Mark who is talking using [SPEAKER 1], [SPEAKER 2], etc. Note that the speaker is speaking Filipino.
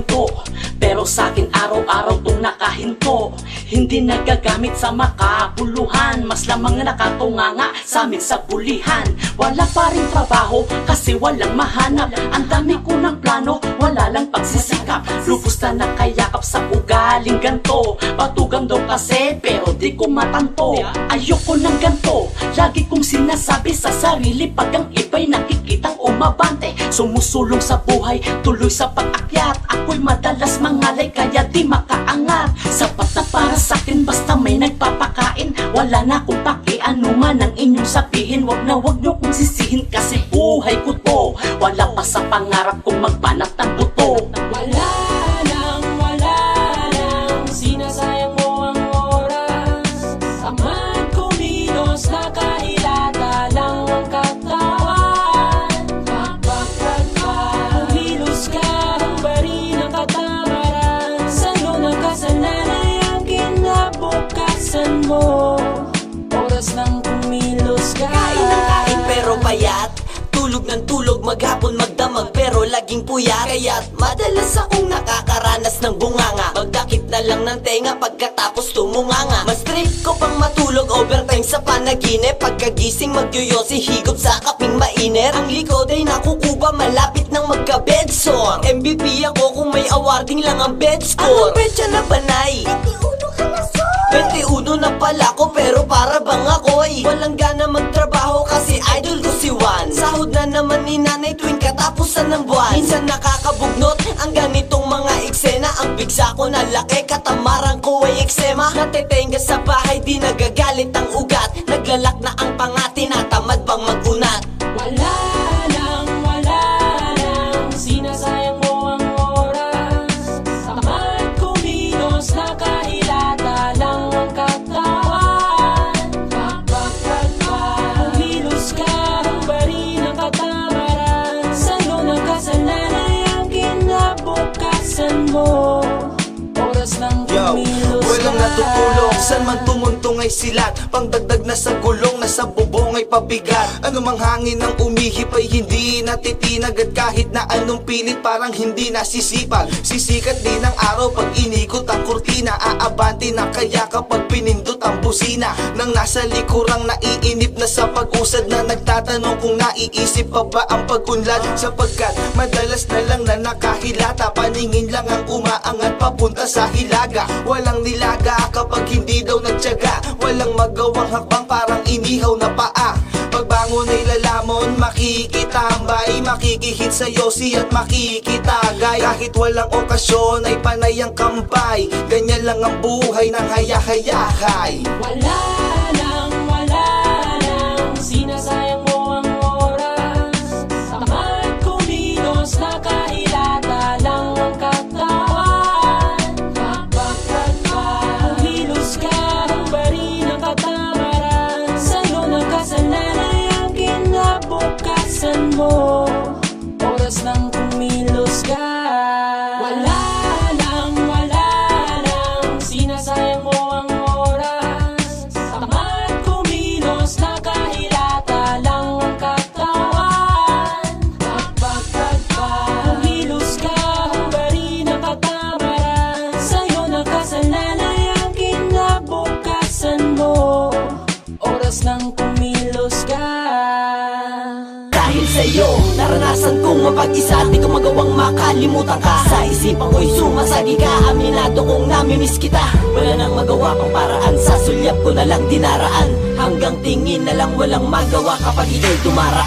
[SPEAKER 1] ganto, pero sa'kin araw-araw tong nakahinto. Hindi nagagamit sa makabuluhan, mas lamang na nakatunganga sa amin sa bulihan. Wala pa rin trabaho kasi walang mahanap. Ang dami ko ng plano, wala lang pagsisikap. Lubos na nakayakap sa ugaling ganto. Patugang daw kasi pero di ko matanto. Ayoko ng ganto, lagi kong sinasabi sa sarili pag ang iba'y nakikitang umabante. Sumusulong sa buhay, tuloy sa pag-akyat. Ako'y madalas mangalay kaya di makaangat. Sapat na para sa'kin basta may nagpapakain. Wala na akong pakiano man ang inyong sabihin. Wag nyo kong sisihin kasi buhay ko to. Wala pa sa pangarap kong magbanat ng buto.
[SPEAKER 2] Wala lang, sinasayang mo ang oras. Tamad kumilos, nakahilata lang ang katawan. Kumilos ka, humbari ng katamaran. Sa'yo ng kasalanay ang kinabukasan mo. Oras ng kumilos ka.
[SPEAKER 3] Kain ng kain pero payat, tulog ng tulog, maghapon magdamag pero laging puyat. Kaya't madalas akong nakakaranas ng bunganga. Magdakip na lang ng tenga pagkatapos tumunganga. Mas trip ko pang matulog overtime sa panaginip. Pagkagising magyoyosi, higop sa kaping mainit. Ang likod ay nakukuba, malapit nang magka-bedsore. MVP ako kung may awarding lang ang bed score. Anong petsa na banay? 21 na pala ko pero para bang ako'y walang gana magtrabaho kasi idol ko si Juan. Sahod na naman ni nanay tuwing katapusan ng buwan. Minsan nakakabugnot ang ganitong mga eksena. Ang bigsa ko na laki, katamaran ko ay eksema. Natetenga sa bahay, di nagagalit ang ugat. Naglalak na ang panga, tinatamad bang magunat.
[SPEAKER 2] Wala lang, sinasayang mo ang oras. Tamad kumilos, nakahilata lang ang katawan. Kumilos ka, humbari ng katamaran. Sa'yo ng kasalanay ang kinabukasan mo. Oras ng kumilos ka.
[SPEAKER 4] Walang natutulog, saan man tumuntong ay silat. Pangdagdag na sa gulong, nasa bubong ay pabigat. Anumang hangin ang umihip ay hindi natitinag. At kahit na anong pilit parang hindi nasisipag. Sisikat din ang araw pag inikot ang kurtina. Aabante na kaya kapag pinindot ang busina. Nang nasa likurang naiinip na sa pag-usad na nagtatanong kung naiisip pa ba ang pag-unlad. Sapagkat madalas na lang na nakahilata, paningin lang ang umaangat papunta sa hilaga. Walang nilaga kapag hindi daw nagtiyaga. Walang magawang hakbang parang inihaw na paa. Pagbangon ay lalamon, makikitambay. Makikihit sa yosi at makikitagay. Kahit walang okasyon ay panay ang kampay. Ganyan lang ang buhay ng haya-hayahay.
[SPEAKER 2] Wala lang, sinasayang mo ang oras. Tamad kumilos, nakahilata lang ang katawan. Kumilos ka, humbari ng katamaran. Sa'yo ng kasalanay ang kinabukasan mo. Oras ng kumilos ka. Wala lang, sinasayang mo ang oras. Tamad kumilos, nakahilata lang ang katawan. Kumilos ka, humbari ng katamaran. Sa'yo ng kasalanay ang kinabukasan mo. Oras ng kumilos ka.
[SPEAKER 3] Dahil sa'yo, naranasan kong mapag-isa. Di ko magawang makalimutan ka. Sa isipan ko'y sumasagi ka. Aminado kong namimiss kita. Wala nang magawa pang paraan. Sa sulyap ko na lang dinaraan. Hanggang tingin na lang walang magawa kapag ika'y dumaraan.